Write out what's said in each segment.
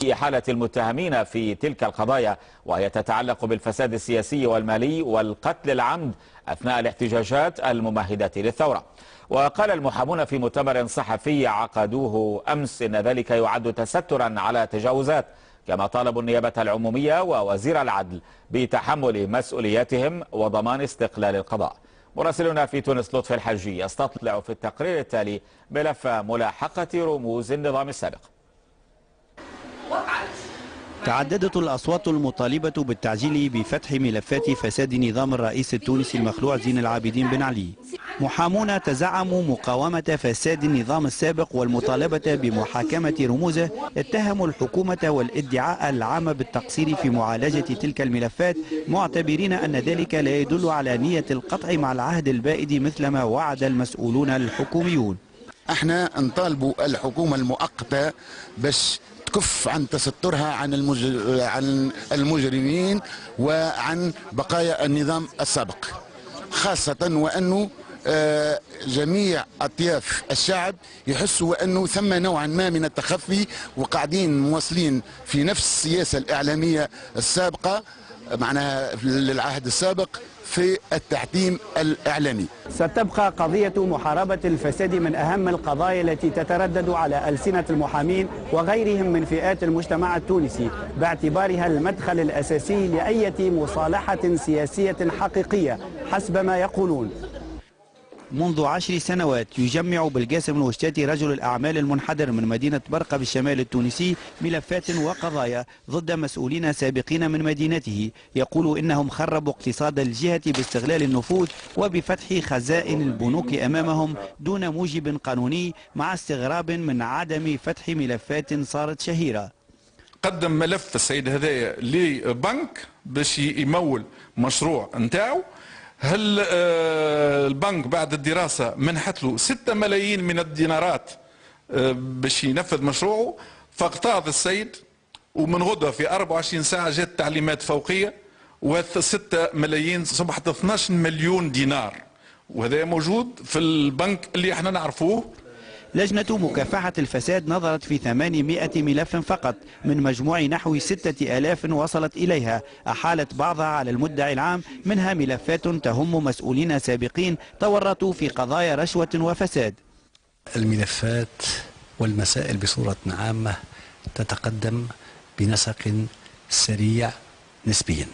حالة المتهمين في تلك القضايا، وهي تتعلق بالفساد السياسي والمالي والقتل العمد أثناء الاحتجاجات الممهدة للثورة. وقال المحامون في مؤتمر صحفي عقدوه أمس إن ذلك يعد تسترا على تجاوزات، كما طالبوا النيابة العمومية ووزير العدل بتحمل مسؤولياتهم وضمان استقلال القضاء. مراسلنا في تونس لطفي الحجي يستطلع في التقرير التالي ملف ملاحقة رموز النظام السابق. تعددت الأصوات المطالبة بالتعجيل بفتح ملفات فساد نظام الرئيس التونسي المخلوع زين العابدين بن علي. محامون تزعموا مقاومة فساد النظام السابق والمطالبة بمحاكمة رموزه، اتهموا الحكومة والادعاء العام بالتقصير في معالجة تلك الملفات، معتبرين أن ذلك لا يدل على نية القطع مع العهد البائد مثلما وعد المسؤولون الحكوميون. احنا نطالبوا الحكومة المؤقتة باش تكف عن تسترها عن المجرمين وعن بقايا النظام السابق، خاصة وأنه جميع أطياف الشعب يحسوا أنه ثم نوعا ما من التخفي، وقاعدين مواصلين في نفس السياسة الإعلامية السابقة معناها للعهد السابق في التحكيم الإعلامي. ستبقى قضية محاربة الفساد من أهم القضايا التي تتردد على ألسنة المحامين وغيرهم من فئات المجتمع التونسي، باعتبارها المدخل الأساسي لأي مصالحة سياسية حقيقية حسب ما يقولون. منذ 10 سنوات يجمع بالقاسم الوشتاتي رجل الأعمال المنحدر من مدينة برقة بالشمال التونسي ملفات وقضايا ضد مسؤولين سابقين من مدينته، يقول إنهم خربوا اقتصاد الجهة باستغلال النفوذ وبفتح خزائن البنوك أمامهم دون موجب قانوني، مع استغراب من عدم فتح ملفات صارت شهيرة. قدم ملف السيد هذايا لبنك باش يمول مشروع نتاعو. هل البنك بعد الدراسة منحت له 6 ملايين من الدينارات باش ينفذ مشروعه، فاقتاض السيد ومن غدوة في 24 ساعة جات تعليمات فوقية و6 ملايين صبحت 12 مليون دينار، وهذا موجود في البنك اللي احنا نعرفوه. لجنة مكافحة الفساد نظرت في 800 ملف فقط من مجموع نحو 6000 وصلت إليها، أحالت بعضها على المدعي العام، منها ملفات تهم مسؤولين سابقين تورطوا في قضايا رشوة وفساد. الملفات والمسائل بصورة عامة تتقدم بنسق سريع نسبيا.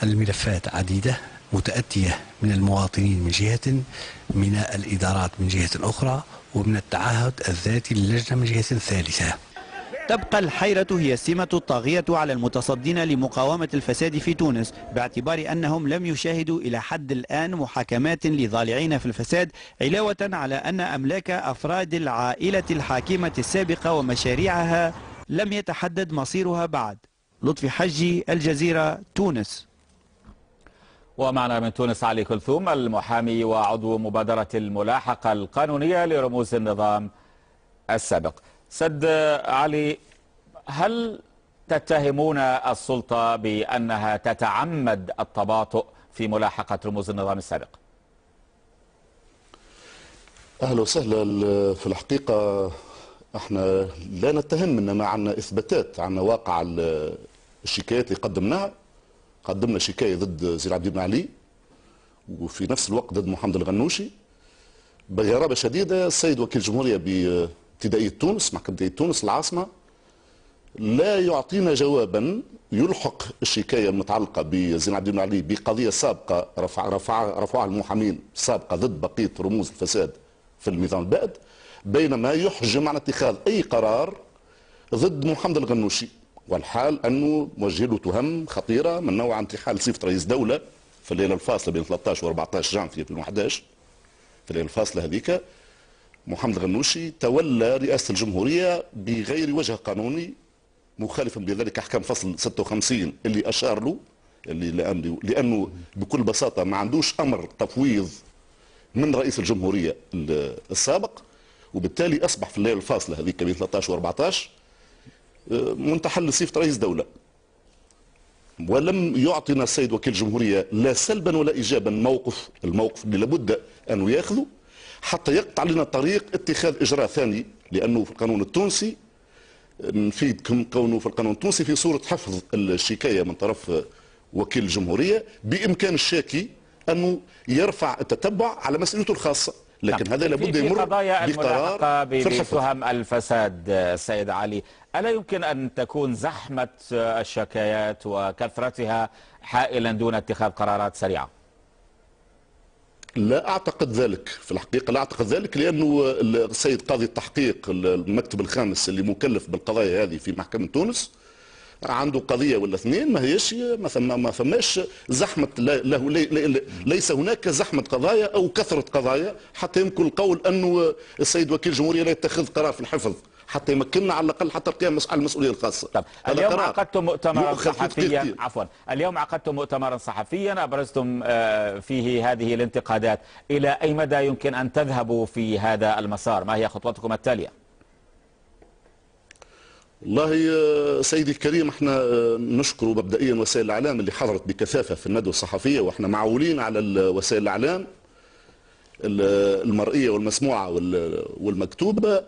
الملفات عديدة متأتية من المواطنين من جهة، من الإدارات من جهة أخرى، ومن التعهد الذاتي للجنة من جهة ثالثة. تبقى الحيرة هي السمة الطاغية على المتصدين لمقاومة الفساد في تونس، باعتبار أنهم لم يشاهدوا إلى حد الآن محاكمات لضالعين في الفساد، علاوة على أن أملاك أفراد العائلة الحاكمة السابقة ومشاريعها لم يتحدد مصيرها بعد. لطفي حجي، الجزيرة، تونس. ومعنا من تونس علي كلثوم المحامي وعضو مبادرة الملاحقة القانونية لرموز النظام السابق. سد علي، هل تتهمون السلطة بأنها تتعمد التباطؤ في ملاحقة رموز النظام السابق؟ أهلا وسهلا. في الحقيقة احنا لا نتهم، انما عندنا اثباتات، عندنا واقع الشكايات اللي قدمناها. قدمنا شكاية ضد زين العابدين بن علي، وفي نفس الوقت ضد محمد الغنوشي. بغرابة شديدة السيد وكيل الجمهورية بابتدائية تونس، محكمة ابتدائية تونس العاصمة، لا يعطينا جوابا يلحق الشكاية المتعلقة بزين العابدين بن علي بقضية سابقة رفعها المحامين سابقة ضد بقية رموز الفساد في النظام البائد، بينما يحجم عن اتخاذ أي قرار ضد محمد الغنوشي، والحال أنه موجه له تهم خطيرة من نوع انتحال صفة رئيس دولة في الليلة الفاصلة بين 13 و 14 جانفي 2011. في الليلة الفاصلة هذيك محمد الغنوشي تولى رئاسة الجمهورية بغير وجه قانوني، مخالفا بذلك أحكام فصل 56 اللي أشار له، لأنه بكل بساطة ما عندوش أمر تفويض من رئيس الجمهورية السابق، وبالتالي أصبح في الليلة الفاصلة هذيك بين 13 و 14 منتحل لصفة رئيس دولة. ولم يعطينا السيد وكيل الجمهورية لا سلبا ولا إيجابا الموقف اللي لابد أنه يأخذه حتى يقطع لنا طريق اتخاذ إجراء ثاني، لأنه في القانون التونسي نفيد كونه في القانون التونسي في صورة حفظ الشكاية من طرف وكيل الجمهورية، بإمكان الشاكي أنه يرفع التتبع على مسؤوليته الخاصة، لكن هذا لابد يمر في قضايا الملاحقة في الحفظ. بتهم الفساد السيد علي، ألا يمكن أن تكون زحمة الشكايات وكثرتها حائلا دون اتخاذ قرارات سريعة؟ لا أعتقد ذلك، في الحقيقة لا أعتقد ذلك، لأنه السيد قاضي التحقيق المكتب الخامس اللي مكلف بالقضايا هذه في محكمة تونس عنده قضية ولا اثنين، ما ثماش زحمة، ليس هناك زحمة قضايا أو كثرة قضايا حتى يمكن القول أنه السيد وكيل الجمهورية لا يتخذ قرار في الحفظ حتى يمكننا على الأقل حتى القيام على المسؤولية الخاصة. طب اليوم عقدتم مؤتمرا صحفيا، اليوم عقدتم مؤتمرا صحفيا أبرزتم فيه هذه الانتقادات، إلى أي مدى يمكن أن تذهبوا في هذا المسار؟ ما هي خطوتكم التالية؟ والله سيدي الكريم، احنا نشكر مبدئيا وسائل الاعلام اللي حضرت بكثافه في الندوه الصحفيه، واحنا معولين على وسائل الاعلام المرئيه والمسموعه والمكتوبه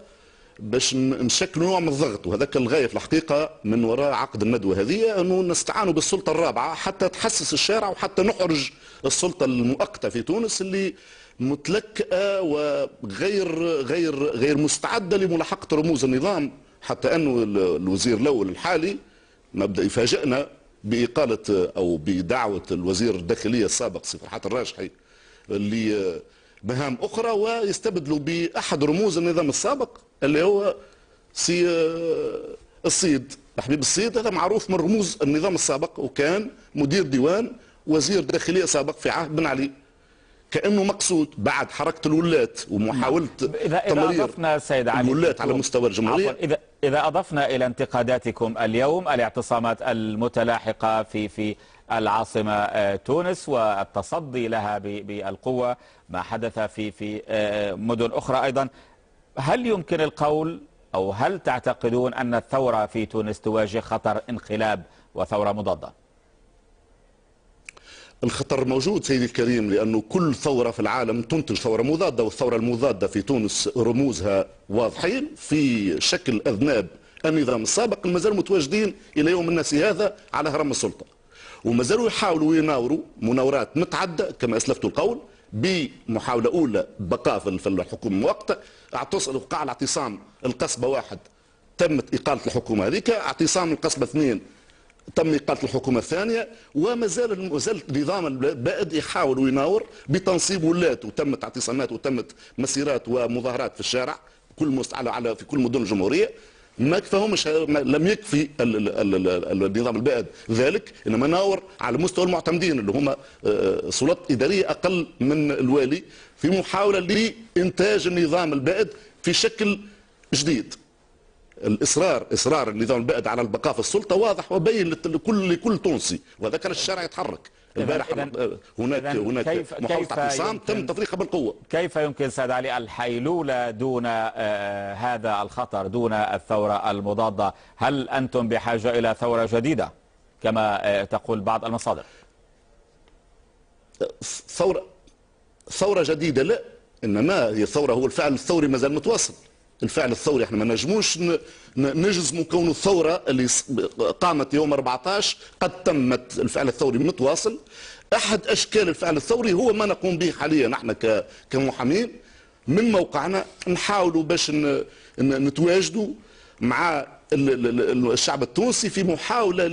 باش نشكلوا نوع من الضغط، وهذاك الغايه في الحقيقه من وراء عقد الندوه هذه، انه نستعانوا بالسلطه الرابعه حتى تحسس الشارع وحتى نحرج السلطه المؤقته في تونس اللي متلكئه وغير مستعده لملاحقه رموز النظام، حتى أنه الوزير الأول الحالي مبدأ يفاجئنا بإقالة أو بدعوة الوزير الداخلية السابق سي فرحات الراشحي لمهام أخرى، ويستبدلوا بأحد رموز النظام السابق اللي هو سي الصيد، حبيب الصيد. هذا معروف من رموز النظام السابق، وكان مدير ديوان وزير داخلية سابق في عهد بن علي، كأنه مقصود بعد حركة الولاة ومحاولة تمرير الولاة على مستوى الجمهورية. إذا أضفنا إلى انتقاداتكم اليوم الاعتصامات المتلاحقة في العاصمة تونس والتصدي لها بالقوة، ما حدث في مدن أخرى أيضا، هل يمكن القول أو هل تعتقدون أن الثورة في تونس تواجه خطر انقلاب وثورة مضادة؟ الخطر موجود سيدي الكريم، لأنه كل ثورة في العالم تنتج ثورة مضادة، والثورة المضادة في تونس رموزها واضحين في شكل أذناب النظام السابق ما زالوا متواجدين إلى يوم الناس هذا على هرم السلطة، وما زالوا يحاولوا يناوروا مناورات متعدة كما أسلفت القول، بمحاولة أولى بقاء في الحكومة المؤقتة، وقع الاعتصام القصبة 1 تمت إقالة الحكومة هذيك، اعتصام القصبة 2 تم إقالة الحكومة الثانية، وما زال نظام البائد يحاول ويناور بتنصيب ولاة، وتمت اعتصامات وتمت مسيرات ومظاهرات في الشارع في كل مدن الجمهورية. ما كفاهمش، لم يكفي النظام البائد ذلك، انما ناور على مستوى المعتمدين اللي هم سلطات إدارية أقل من الوالي، في محاولة لإنتاج النظام البائد في شكل جديد. اصرار النظام البائد على البقاء في السلطه واضح وبين لكل تونسي، وهذا كان الشارع يتحرك. البارح هناك محاولة اعتصام تم تفريقها بالقوه. كيف يمكن سيد علي الحيلوله دون هذا الخطر، دون الثوره المضاده؟ هل انتم بحاجه الى ثوره جديده كما تقول بعض المصادر؟ ثوره جديده لا، انما هي ثوره، هو الفعل الثوري ما زال متواصل. الفعل الثوري احنا ما نجموش نجزموا كون الثوره اللي قامت يوم 14 قد تمت، الفعل الثوري متواصل. احد اشكال الفعل الثوري هو ما نقوم به حاليا نحن كمحامين من موقعنا، نحاولوا باش نتواجدوا مع الشعب التونسي في محاولة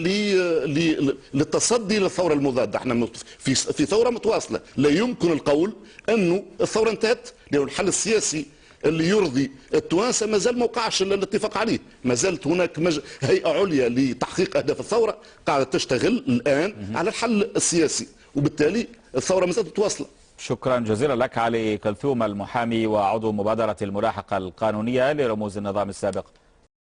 للتصدي للثورة المضادة. احنا في ثورة متواصلة، لا يمكن القول انه الثورة انتهت، لأن الحل السياسي اللي يرضي التوانسه ما زال ما وقعش الاتفاق عليه، ما زالت هناك هيئه عليا لتحقيق اهداف الثوره قاعده تشتغل الان على الحل السياسي، وبالتالي الثوره ما زالت متواصله. شكرا جزيلا لك علي كلثوم، المحامي وعضو مبادره الملاحقه القانونيه لرموز النظام السابق.